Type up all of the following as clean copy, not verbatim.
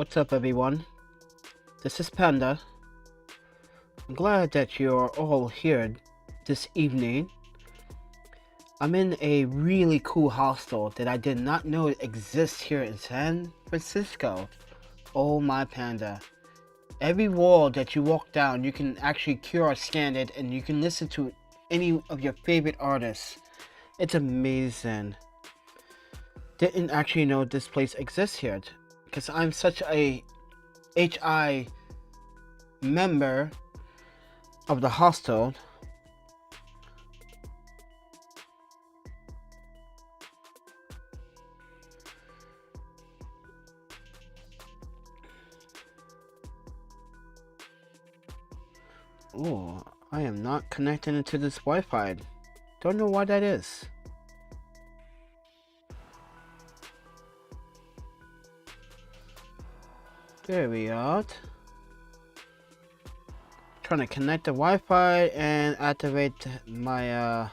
What's up, everyone? This is Panda. I'm glad that you're all here this evening. I'm in a really cool hostel that I did not know exists here in San Francisco. Oh my Panda. Every wall that you walk down, you can actually QR scan it and you can listen to any of your favorite artists. It's amazing. Didn't actually know this place exists here because I'm such a HI member of the hostel. Oh, I am not connecting into this Wi-Fi. Don't know why that is. There we are. Trying to connect the Wi-Fi and activate my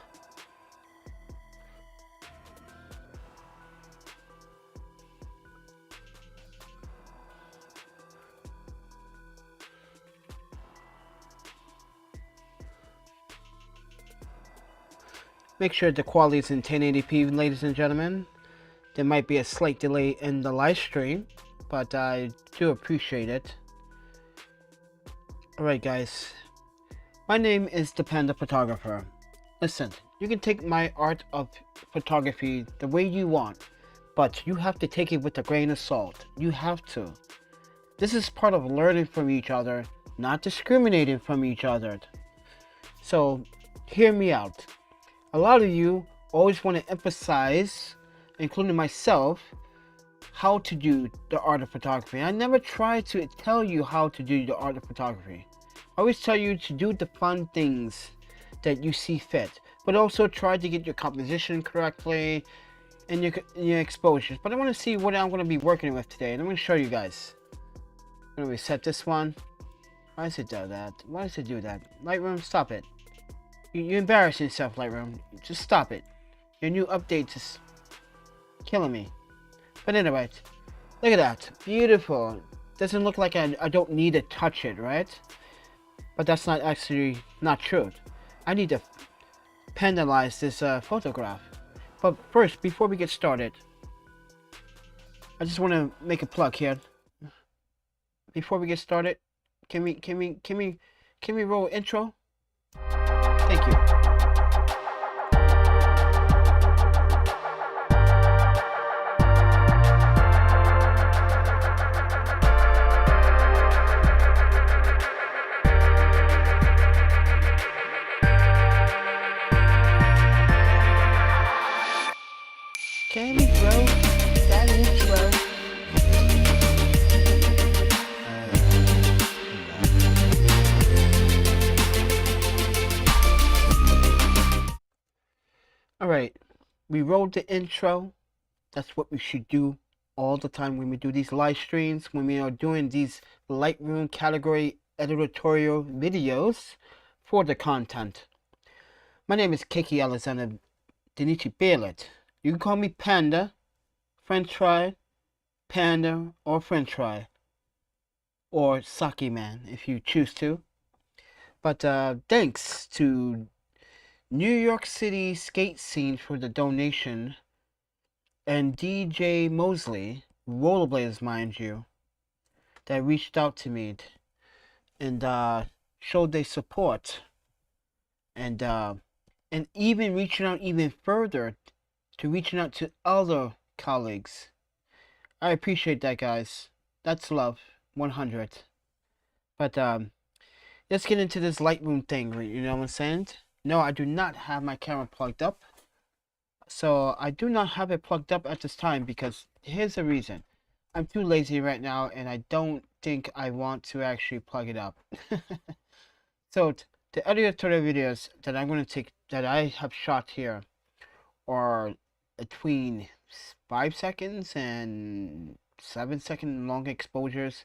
make sure the quality is in 1080p, ladies and gentlemen. There might be a slight delay in the live stream, but I do appreciate it. Alright guys, my name is ThePandaPhotographer. Listen, you can take my art of photography the way you want, but you have to take it with a grain of salt. You have to. This is part of learning from each other, not discriminating from each other. So, hear me out. A lot of you always want to emphasize, including myself, how to do the art of photography. I never try to tell you how to do the art of photography. I always tell you to do the fun things that you see fit, but also try to get your composition correctly and your exposures. But I want to see what I'm going to be working with today, and I'm going to show you guys. I'm going to reset this one. Why does it do that? Why does it do that? Lightroom, stop it. You're embarrassing yourself, Lightroom. Just stop it. Your new update is killing me. But anyway, look at that. Beautiful. Doesn't look like I don't need to touch it, right? But that's not actually not true. I need to penalize this photograph. But first, before we get started, I just want to make a plug here. Before we get started, can we roll intro? Thank you. Can we throw that intro? Alright, we rolled the intro. That's what we should do all the time when we do these live streams, when we are doing these Lightroom category editorial videos for the content. My name is Keiki Alexander Denichi Bailett. You can call me Panda, French Fry, Panda, or French Fry, or Sake Man if you choose to. But thanks to New York City skate scene for the donation, and DJ Mosey, rollerblades mind you, that reached out to me and showed their support, and even reaching out even further to reaching out to other colleagues. I appreciate that, guys. That's love, 100. But let's get into this Lightroom thing. You know what I'm saying? No, I do not have my camera plugged up. So I do not have it plugged up at this time because here's the reason. I'm too lazy right now and I don't think I want to actually plug it up. So the editorial videos that I'm going to take, that I have shot here, are between 5 seconds and 7-second long exposures.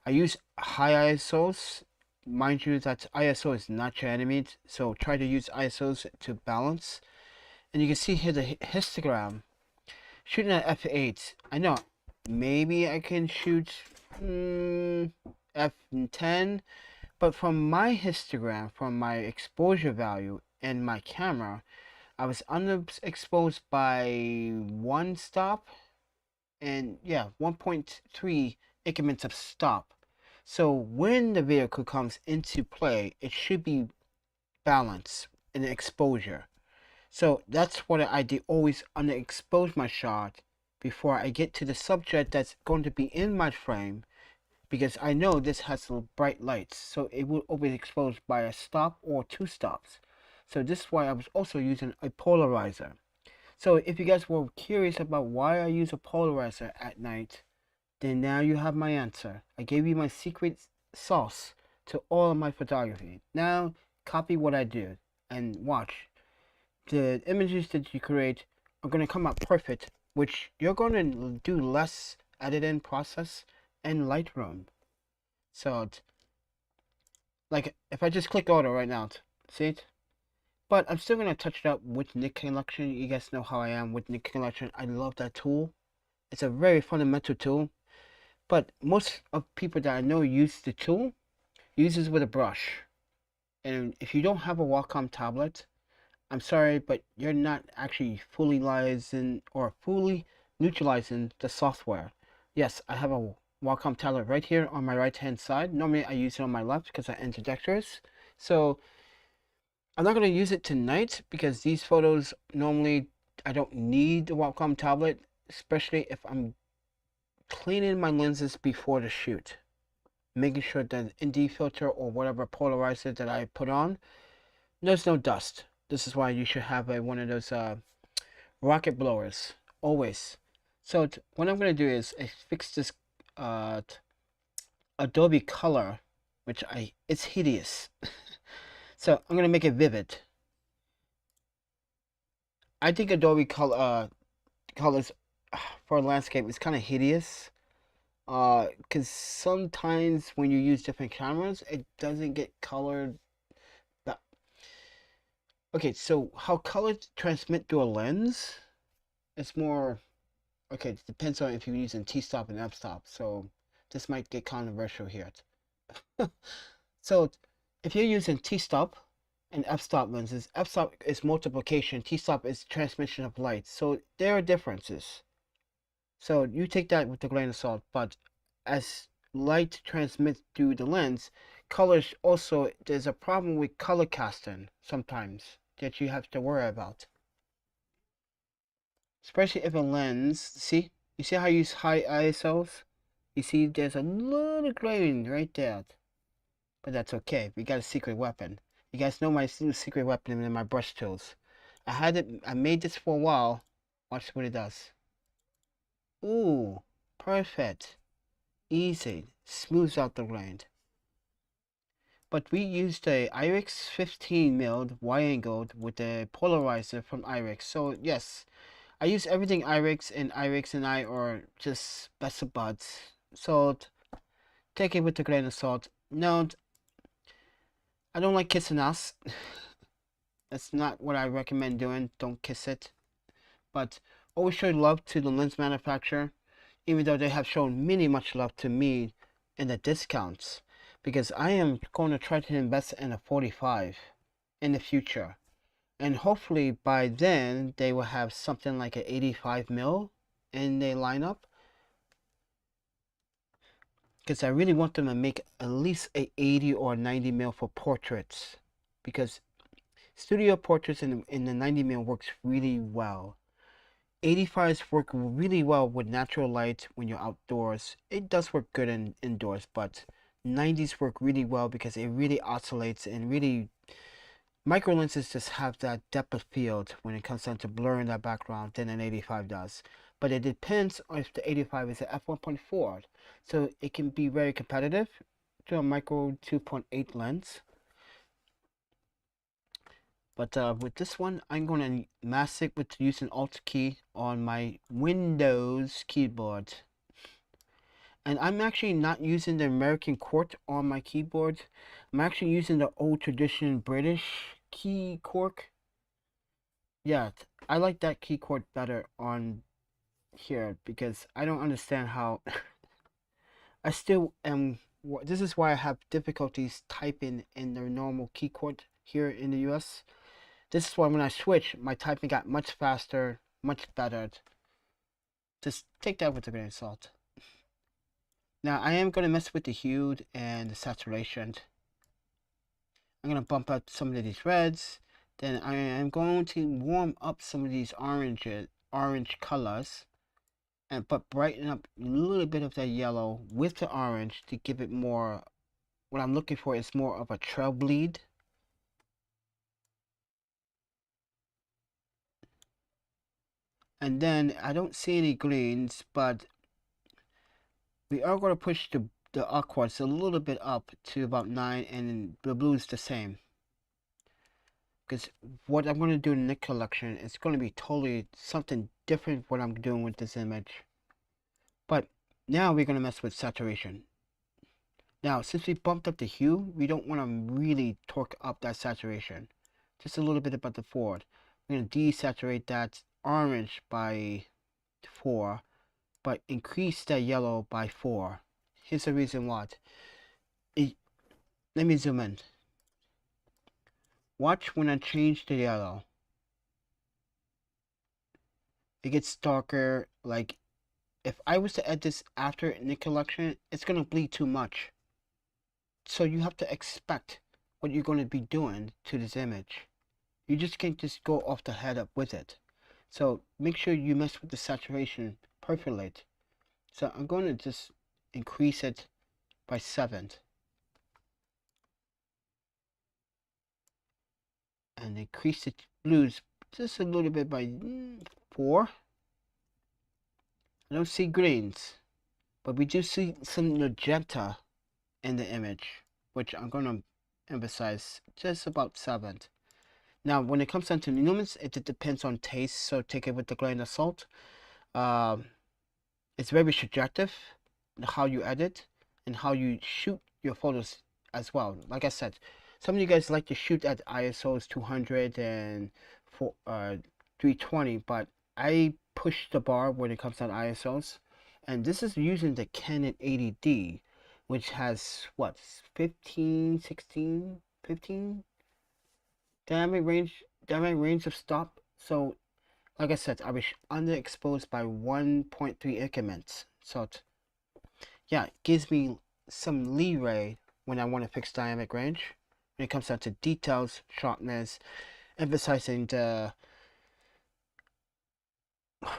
I use high ISOs. Mind you that ISO is not your enemy, so try to use ISOs to balance. And you can see here the histogram. Shooting at f8. I know maybe I can shoot f10. But from my histogram, from my exposure value and my camera, I was underexposed by 1 stop, and yeah, 1.3 increments of stop. So when the vehicle comes into play, it should be balanced in the exposure. So that's what I do, always underexpose my shot before I get to the subject that's going to be in my frame, because I know this has bright lights, so it will overexpose by a stop or 2 stops. So this is why I was also using a polarizer. So if you guys were curious about why I use a polarizer at night, then now you have my answer. I gave you my secret sauce to all of my photography. Now copy what I do and watch. The images that you create are going to come out perfect, which you're going to do less editing process in Lightroom. So like if I just click auto right now, see it? But I'm still going to touch it up with Nik Collection. You guys know how I am with Nik Collection. I love that tool. It's a very fundamental tool. But most of people that I know use the tool, uses with a brush. And if you don't have a Wacom tablet, I'm sorry, but you're not actually fully neutralizing the software. Yes, I have a Wacom tablet right here on my right hand side. Normally I use it on my left because I ambidextrous. So I'm not going to use it tonight because these photos normally I don't need the Wacom tablet, especially if I'm cleaning my lenses before the shoot, making sure that ND filter or whatever polarizer that I put on, there's no dust. This is why you should have one of those rocket blowers always. So what I'm going to do is I fix this Adobe color, which it's hideous. So I'm going to make it vivid. I think Adobe colors for landscape is kind of hideous. Because sometimes when you use different cameras, it doesn't get colored. Okay, so how colors transmit through a lens, it's more, okay, it depends on if you're using T-stop and f-stop, so this might get controversial here. So if you're using T-stop and f-stop lenses, f-stop is multiplication, T-stop is transmission of light, so there are differences. So you take that with a grain of salt, but as light transmits through the lens, colors also, there's a problem with color casting sometimes that you have to worry about. Especially if a lens, see? You see how you use high ISOs? You see there's a little grain right there. But that's okay. We got a secret weapon. You guys know my secret weapon in my brush tools. I made this for a while. Watch what it does. Ooh, perfect. Easy. Smooths out the grain. But we used a Irix 15 milled wide-angled with a polarizer from Irix. So yes, I use everything Irix and I are just best of buds. So take it with a grain of salt. No, I don't like kissing ass. That's not what I recommend doing. Don't kiss it. But always show love to the lens manufacturer, even though they have shown much love to me in the discounts. Because I am going to try to invest in a 45 in the future. And hopefully by then they will have something like an 85 mil in their lineup. Because I really want them to make at least a 80 or 90 mil for portraits. Because studio portraits in the 90 mil works really well. 85s work really well with natural light when you're outdoors. It does work good indoors, but 90s work really well because it really oscillates and really micro lenses just have that depth of field when it comes down to blurring that background than an 85 does. But it depends on if the 85 is an f1.4, so it can be very competitive to a micro 2.8 lens. But with this one, I'm going to mask it with using Alt key on my Windows keyboard. And I'm actually not using the American Court on my keyboard. I'm actually using the old tradition British key cork. Yeah, I like that key cork better on here because I don't understand how I still am. This is why I have difficulties typing in the normal keyboard here in the US. This is why when I switch, my typing got much faster, much better. Just take that with a grain of salt. Now I am going to mess with the hue and the saturation. I'm going to bump up some of these reds. Then I am going to warm up some of these orange colors, but brighten up a little bit of that yellow with the orange to give it more. What I'm looking for is more of a trail bleed. And then I don't see any greens, but we are going to push the aquas a little bit up to about 9, and the blue's the same. Because what I'm going to do in the collection is going to be totally something different what I'm doing with this image. But now we're going to mess with saturation. Now, since we bumped up the hue, we don't want to really torque up that saturation. Just a little bit about the forward. We're going to desaturate that orange by 4, but increase that yellow by 4. Here's the reason why. Let me zoom in. Watch when I change the yellow. It gets darker. Like, if I was to add this after in the collection, it's going to bleed too much. So you have to expect what you're going to be doing to this image. You just can't just go off the head up with it. So make sure you mess with the saturation perfectly. So I'm going to just increase it by 7. And increase the blues just a little bit by 4. I don't see greens, but we do see some magenta in the image, which I'm going to emphasize just about 7. Now, when it comes down to lumens, it depends on taste, so take it with a grain of salt. It's very subjective how you edit and how you shoot your photos as well. Like I said, some of you guys like to shoot at ISOs 200 and 320, but I push the bar when it comes to ISOs, and this is using the Canon 80D, which has what, 15 dynamic range of stop. So like I said, I was underexposed by 1.3 increments. So yeah, it gives me some leeway when I want to fix dynamic range. When it comes down to details, sharpness, emphasizing the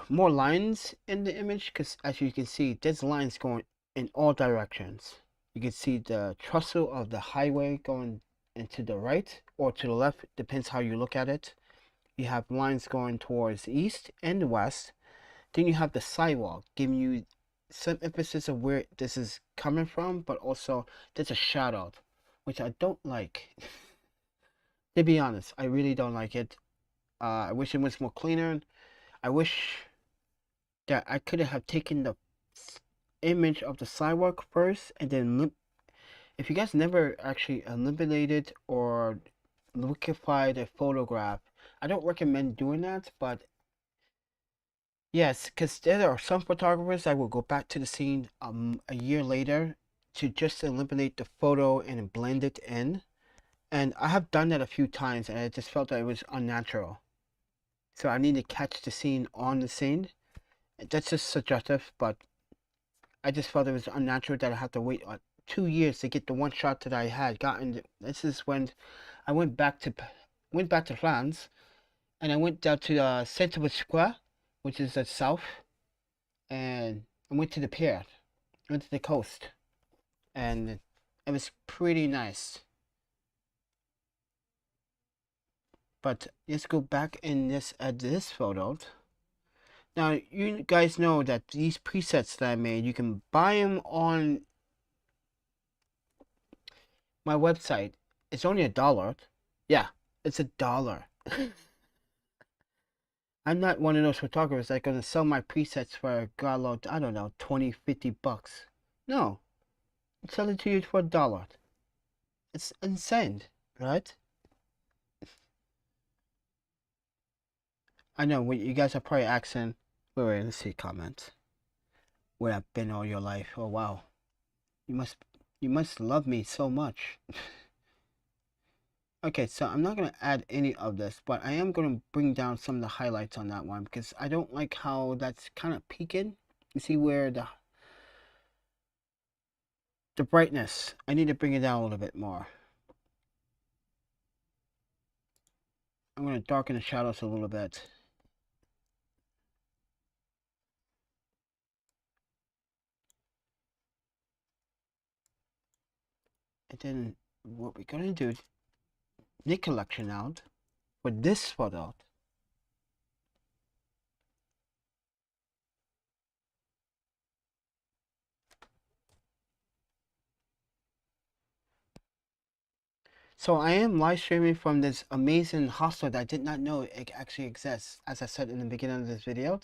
more lines in the image, because as you can see, there's lines going in all directions. You can see the trestle of the highway going into the right or to the left, depends how you look at it. You have lines going towards the east and the west. Then you have the sidewalk giving you some emphasis of where this is coming from, but also there's a shadow, which I don't like. To be honest, I really don't like it. I wish it was more cleaner. I wish that I could have taken the image of the sidewalk first, and then if you guys never actually eliminated or liquefied a photograph, I don't recommend doing that, but yes, because there are some photographers that will go back to the scene a year later to just eliminate the photo and blend it in. And I have done that a few times, and I just felt that it was unnatural. So I need to catch the scene on the scene. That's just subjective, but I just felt it was unnatural that I had to wait 2 years to get the one shot that I had gotten. This is when I went back to France, and I went down to Central Square, which is the south, and I went to the pier, went to the coast, and it was pretty nice. But let's go back in this photo. Now you guys know that these presets that I made, you can buy them on my website. It's only $1. Yeah, it's $1. I'm not one of those photographers that are gonna sell my presets for a god, I don't know, 20, 50 bucks. No, I'm selling to you for $1. It's insane, right? I know what you guys are probably asking. Wait, let's see comments. Where I've been all your life. Oh wow. You must love me so much. Okay, so I'm not going to add any of this, but I am going to bring down some of the highlights on that one because I don't like how that's kind of peaking. You see where the brightness, I need to bring it down a little bit more. I'm going to darken the shadows a little bit. And then what we're going to do, make collection out for this photo. So I am live streaming from this amazing hostel that I did not know it actually exists. As I said in the beginning of this video,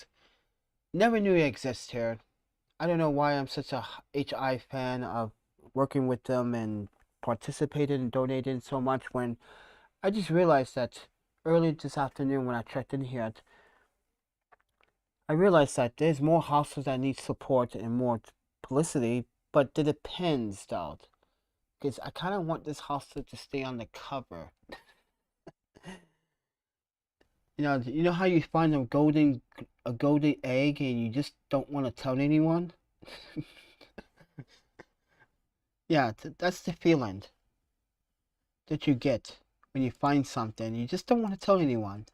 never knew it exists here. I don't know why I'm such a HI fan of working with them and participated and donated so much when I just realized that early this afternoon when I checked in here, I realized that there's more hostels that need support and more publicity, but it depends though. Because I kind of want this hostel to stay on the cover. You know how you find a golden egg and you just don't want to tell anyone? Yeah, that's the feeling that you get when you find something. You just don't want to tell anyone.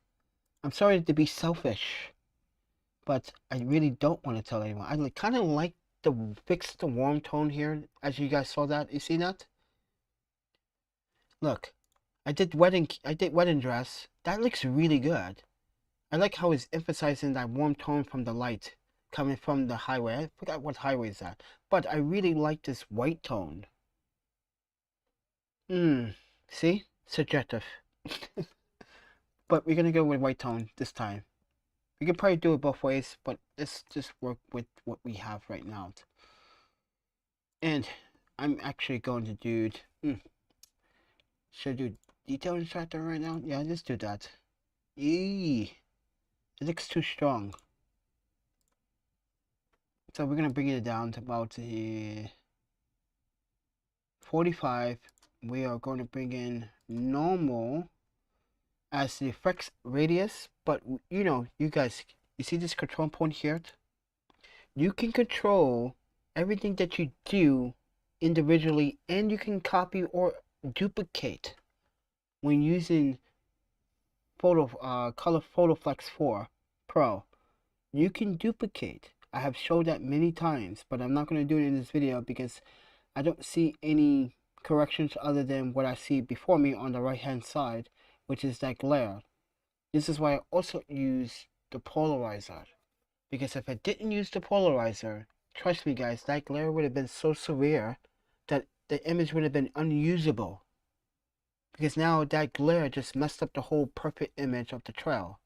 I'm sorry to be selfish, but I really don't want to tell anyone. I kind of like to fix the warm tone here, as you guys saw that. You see that? Look, I did wedding dress. That looks really good. I like how it's emphasizing that warm tone from the light coming from the highway. I forgot what highway is that, but I really like this white tone. See? Subjective. But we're gonna go with white tone this time. We can probably do it both ways, but let's just work with what we have right now. And I'm actually going to do, should I do detail instructor right now? Yeah, let's do that. Eee, it looks too strong. So we're gonna bring it down to about 45. We are going to bring in normal as the effects radius, but you guys, you see this control point here? You can control everything that you do individually, and you can copy or duplicate when using Color PhotoFlex 4 Pro. You can duplicate. I have showed that many times, but I'm not going to do it in this video because I don't see any corrections other than what I see before me on the right hand side, which is that glare. This is why I also use the polarizer, because if I didn't use the polarizer, trust me guys, that glare would have been so severe that the image would have been unusable, because now that glare just messed up the whole perfect image of the trail.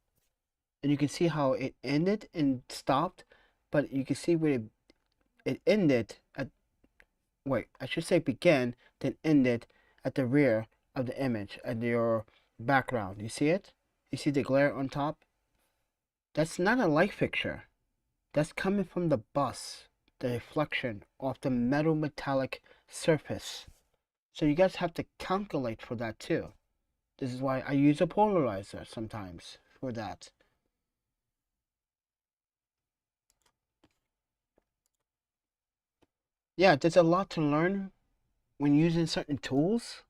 And you can see how it ended and stopped, but you can see where it ended at, wait, I should say began, then ended at the rear of the image, at your background. You see it? You see the glare on top? That's not a light fixture. That's coming from the bus, the reflection off the metallic surface. So you guys have to calculate for that too. This is why I use a polarizer sometimes for that. Yeah, there's a lot to learn when using certain tools.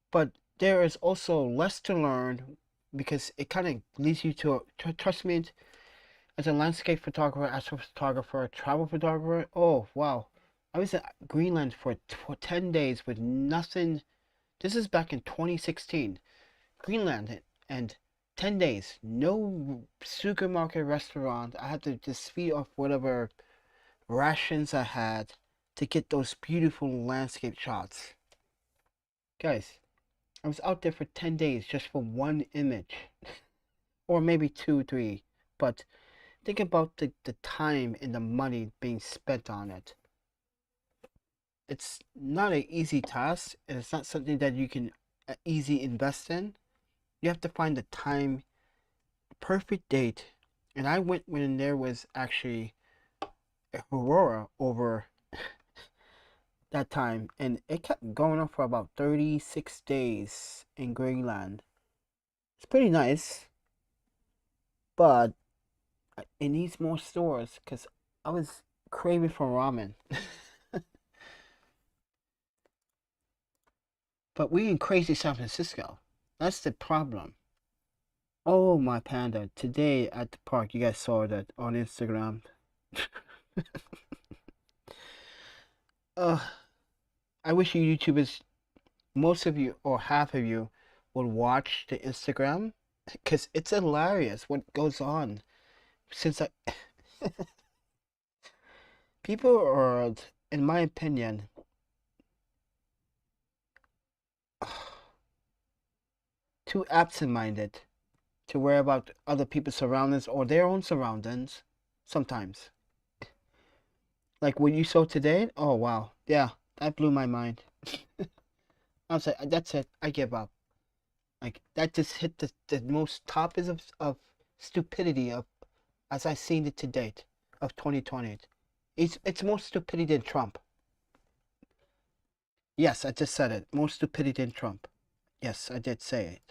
But there is also less to learn because it kind of leads you to trust me, as a landscape photographer, astrophotographer, travel photographer. Oh wow, I was in Greenland for 10 days with nothing. This is back in 2016. Greenland, and 10 days, no supermarket restaurant. I had to just feed off whatever rations I had to get those beautiful landscape shots. Guys, I was out there for 10 days just for one image. Or maybe 2, 3. But think about the time and the money being spent on it. It's not an easy task, and it's not something that you can easy invest in. You have to find the time, perfect date. And I went when there was actually Aurora over that time, and it kept going on for about 36 days in Greenland. It's pretty nice, but it needs more stores because I was craving for ramen. But we in crazy San Francisco. That's the problem. Oh my panda! Today at the park, you guys saw that on Instagram. I wish you YouTubers, most of you or half of you, would watch the Instagram because it's hilarious what goes on. Since people are, in my opinion, too absent-minded to worry about other people's surroundings or their own surroundings sometimes. Like what you saw today, oh wow, yeah, that blew my mind. I was like, that's it, I give up. Like that just hit the most top is of stupidity of as I've seen it to date of 2020. It's more stupidity than Trump. Yes, I just said it. More stupidity than Trump. Yes, I did say it.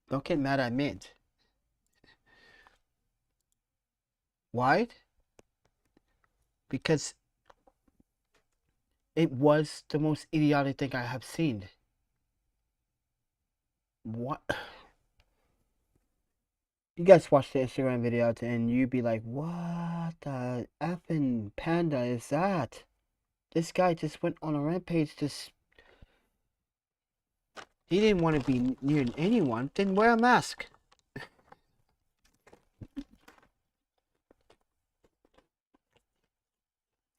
Don't get mad at me. Why? Because it was the most idiotic thing I have seen. What? You guys watch the Instagram video and you be like, what the effing panda is that? This guy just went on a rampage. He didn't want to be near anyone. Then wear a mask.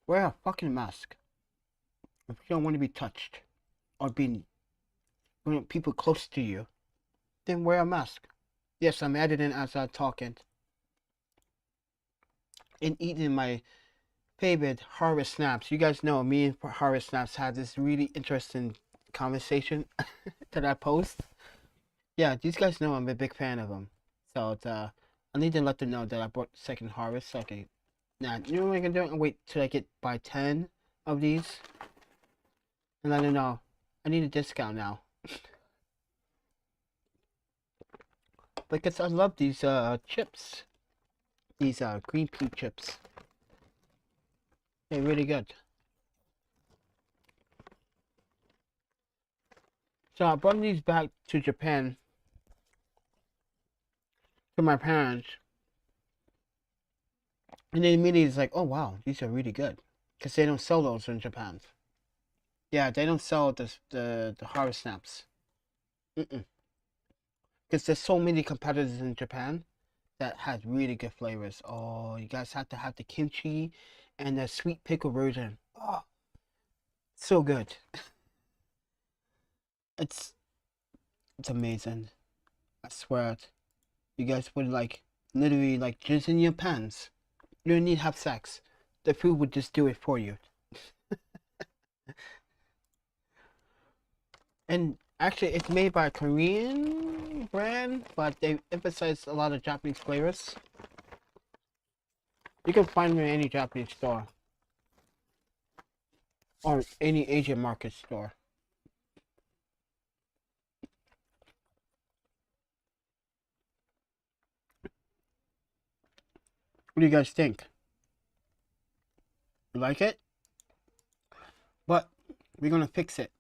Wear a fucking mask. If you don't want to be touched or be people close to you, then wear a mask. Yes, I'm editing as I'm talking and eating my favorite harvest snaps. You guys know me and harvest snaps had this really interesting conversation that I post. Yeah, these guys know I'm a big fan of them. So I need to let them know that I bought second harvest. Okay, now you know what I'm gonna do? I'll wait till I get by 10 of these and let them know I need a discount now. Because I love these chips. These green pea chips. They're really good. So I brought these back to Japan to my parents. And then immediately it's like, oh wow, these are really good. Because they don't sell those in Japan. Yeah, they don't sell the harvest snaps. Because there's so many competitors in Japan that has really good flavors. Oh, you guys have to have the kimchi and the sweet pickle version. Oh, so good. It's amazing. I swear it. You guys would like literally like jizz in your pants. You don't need to have sex. The food would just do it for you. And actually, it's made by a Korean brand, but they emphasize a lot of Japanese flavors. You can find them in any Japanese store or any Asian market store. What do you guys think? You like it? But we're gonna fix it.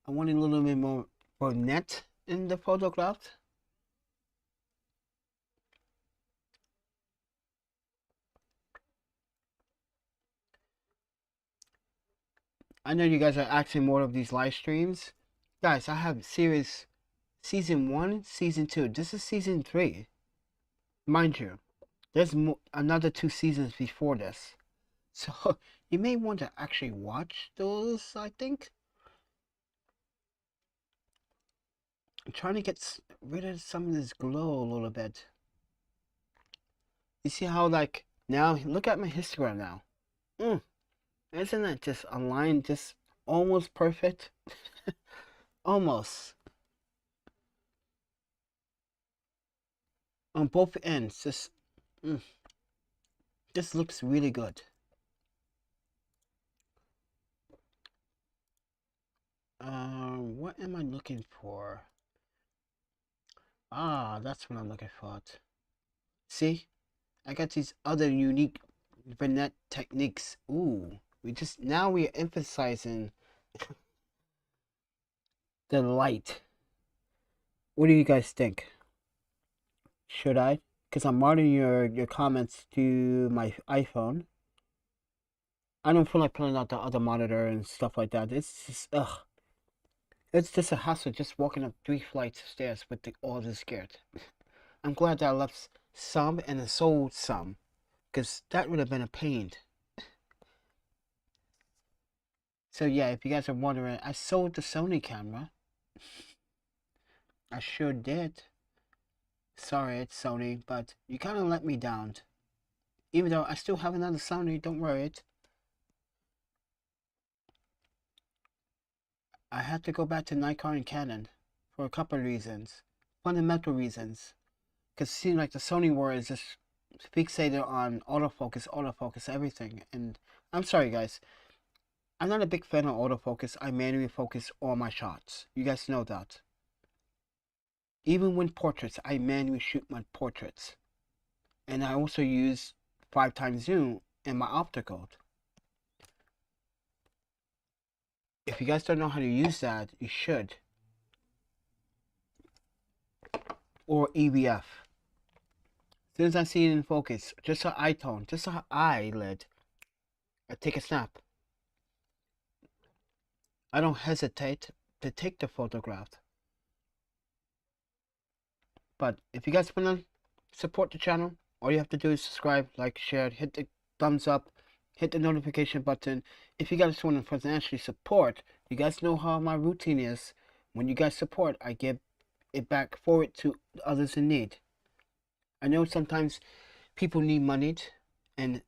I want a little bit more net in the photograph. I know you guys are asking more of these live streams. Guys, I have series season 1, season 2. This is season 3. Mind you, there's another 2 seasons before this. So you may want to actually watch those, I think. I'm trying to get rid of some of this glow a little bit. You see how like now look at my histogram now. Isn't that just aligned just almost perfect? Almost. On both ends, just This looks really good. What am I looking for? Ah, that's what I'm looking for. See, I got these other unique vignette techniques. Ooh, now we are emphasizing the light. What do you guys think? Should I? Because I'm monitoring your comments to my iPhone. I don't feel like pulling out the other monitor and stuff like that. It's just, ugh. It's just a hassle just walking up 3 flights of stairs with all this gear. I'm glad that I left some and I sold some, because that would have been a pain. So yeah, if you guys are wondering, I sold the Sony camera. I sure did. Sorry, it's Sony, but you kind of let me down. Even though I still have another Sony, don't worry it. I had to go back to Nikon and Canon for a couple of reasons. Fundamental reasons. Because it seemed like the Sony war is just fixated on autofocus, everything. And I'm sorry guys, I'm not a big fan of autofocus. I manually focus all my shots. You guys know that. Even when portraits, I manually shoot my portraits. And I also use 5x zoom in my optical. If you guys don't know how to use that, you should. Or EVF. As soon as I see it in focus, just an eye tone, just an eyelid, I take a snap. I don't hesitate to take the photograph. But if you guys want to support the channel, all you have to do is subscribe, like, share, hit the thumbs up, hit the notification button. If you guys want to financially support, you guys know how my routine is. When you guys support, I give it back forward to others in need. I know sometimes people need money, and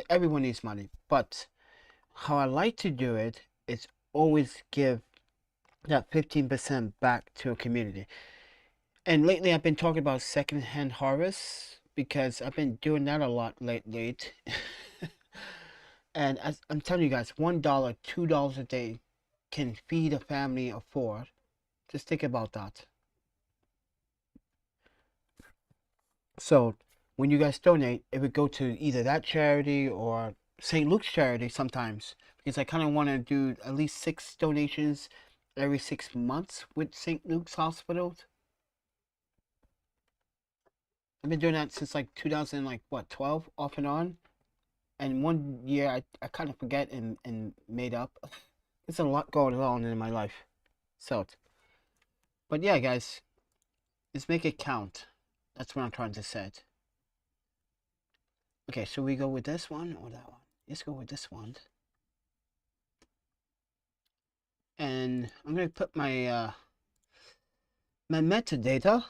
everyone needs money, but how I like to do it is always give that 15% back to a community. And lately I've been talking about secondhand harvests because I've been doing that a lot lately. And as I'm telling you guys, $1, $2 a day can feed a family of 4. Just think about that. So when you guys donate, it would go to either that charity or St. Luke's charity sometimes, because I kind of want to do at least 6 donations every 6 months with St. Luke's Hospital. I've been doing that since like 2012 off and on. And one year I kind of forget and made up. There's a lot going on in my life. So, but yeah, guys, let's make it count. That's what I'm trying to say. Okay, so we go with this one or that one? Let's go with this one. And I'm going to put my my metadata.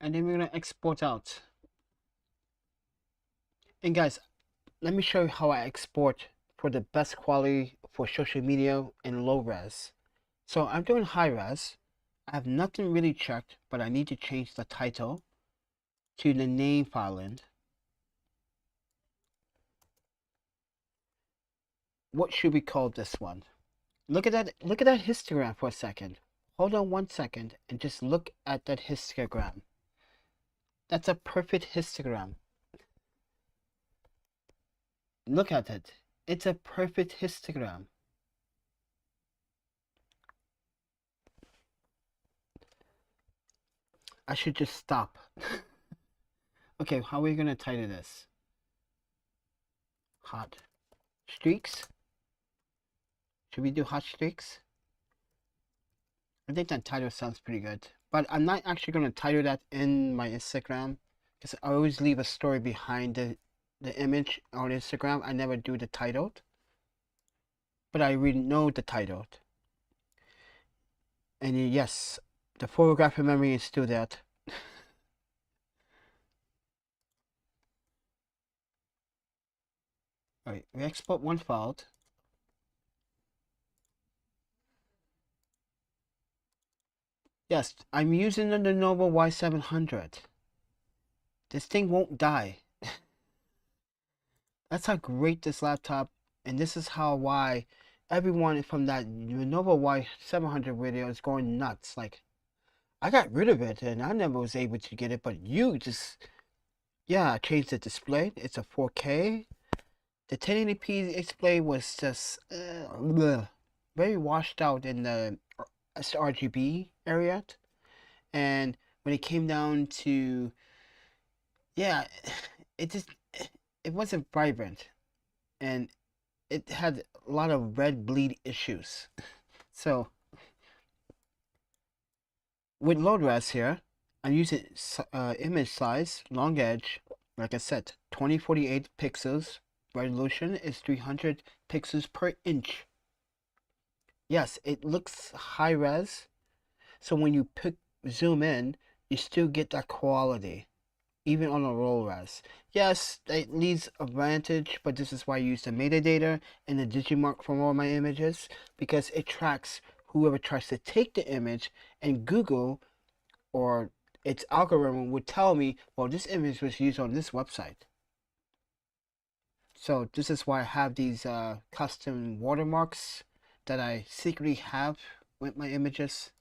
And then we're going to export out. And guys, let me show you how I export for the best quality for social media in low res. So I'm doing high res. I have nothing really checked, but I need to change the title to the name filing. What should we call this one? Look at that histogram for a second. Hold on 1 second and just look at that histogram. That's a perfect histogram. Look at it. It's a perfect histogram. I should just stop. Okay, how are we gonna title this? Hot streaks? Should we do hot streaks? I think that title sounds pretty good. But I'm not actually gonna title that in my Instagram, because I always leave a story behind the image on Instagram. I never do the title. But I really know the title. And yes, the photographic memory is still there. Alright, we export one file. Yes, I'm using the Lenovo Y700. This thing won't die. That's how great this laptop, and this is why everyone from that Lenovo Y700 video is going nuts. Like, I got rid of it and I never was able to get it, but you just, yeah, I changed the display. It's a 4K. The 1080p display was just very washed out in the sRGB area. And when it came down to, yeah, it just, it wasn't vibrant. And it had a lot of red bleed issues. So with low res here, I'm using image size, long edge, like I said, 2048 pixels. Resolution is 300 pixels per inch. Yes, it looks high res, so when you zoom in, you still get that quality, even on a low res. Yes, it needs advantage, but this is why I use the metadata and the Digimark for all my images, because it tracks whoever tries to take the image, and Google or its algorithm would tell me, well, this image was used on this website. So this is why I have these custom watermarks that I secretly have with my images.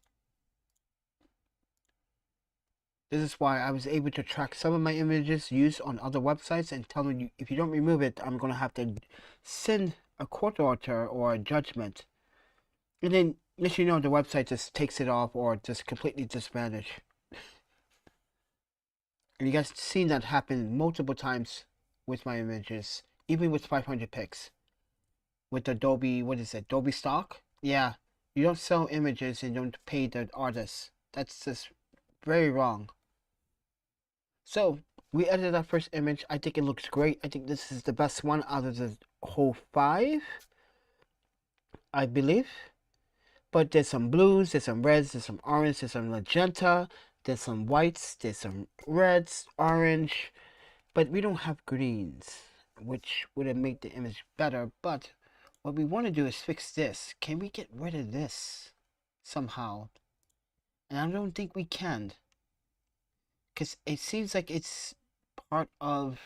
This is why I was able to track some of my images used on other websites and telling you, if you don't remove it, I'm going to have to send a court order or a judgment. And then, let you know, the website just takes it off or just completely vanish. And you guys seen that happen multiple times with my images, even with 500 pics. With Adobe, what is it, Adobe Stock? Yeah, you don't sell images and don't pay the artists. That's just very wrong. So, we edited our first image. I think it looks great. I think this is the best one out of the whole 5, I believe. But there's some blues, there's some reds, there's some orange, there's some magenta, there's some whites, there's some reds, orange, but we don't have greens, which would have made the image better. But what we want to do is fix this. Can we get rid of this somehow? And I don't think we can, because it seems like it's part of,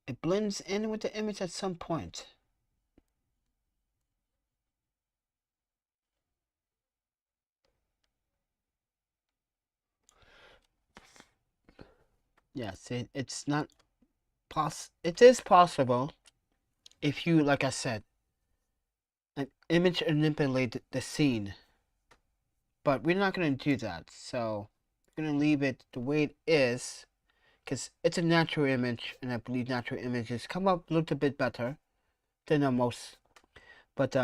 it blends in with the image at some point. Yes, it's not it is possible if you, like I said, an image manipulate the scene, but we're not going to do that. So we're going to leave it the way it is, because it's a natural image, and I believe natural images come up a little bit better than most. But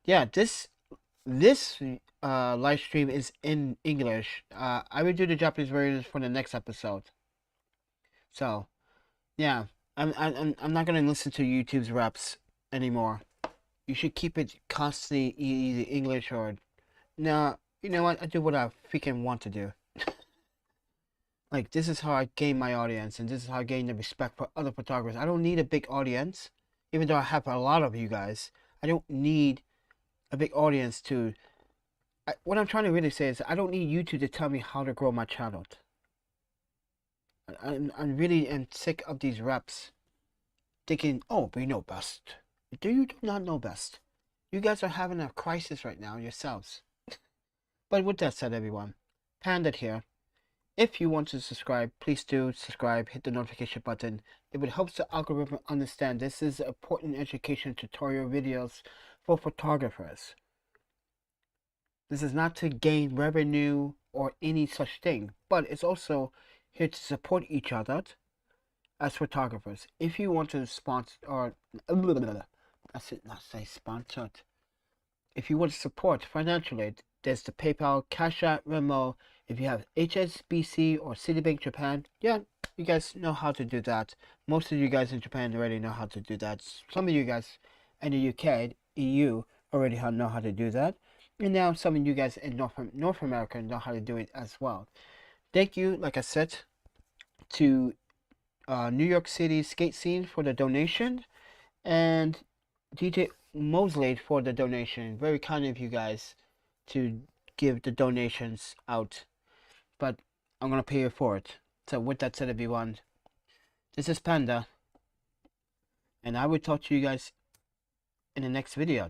yeah, this live stream is in English. I will do the Japanese version for the next episode. So yeah, I'm not gonna listen to YouTube's reps anymore. You should keep it constantly either English or, no. You know what? I do what I freaking want to do. Like, this is how I gain my audience, and this is how I gain the respect for other photographers. I don't need a big audience, even though I have a lot of you guys. I don't need a big audience to. What I'm trying to really say is, I don't need YouTube to tell me how to grow my channel. I'm really am sick of these reps thinking, oh, we know best. You do not know best. You guys are having a crisis right now yourselves. But with that said, everyone, Panda here. If you want to subscribe, please do subscribe, hit the notification button. It would help the algorithm understand this is important education tutorial videos for photographers. This is not to gain revenue or any such thing, but it's also here to support each other as photographers. If you want to sponsor, or that's it, not say sponsored. If you want to support financially, there's the PayPal, Cash App, Venmo. If you have HSBC or Citibank Japan, yeah, you guys know how to do that. Most of you guys in Japan already know how to do that. Some of you guys in the UK, EU, already know how to do that. And now some of you guys in North America know how to do it as well. Thank you, like I said, to New York City skate scene for the donation, and DJ Mosey for the donation. Very kind of you guys to give the donations out, but I'm gonna pay you for it. So with that said, everyone, this is Panda, and I will talk to you guys in the next video.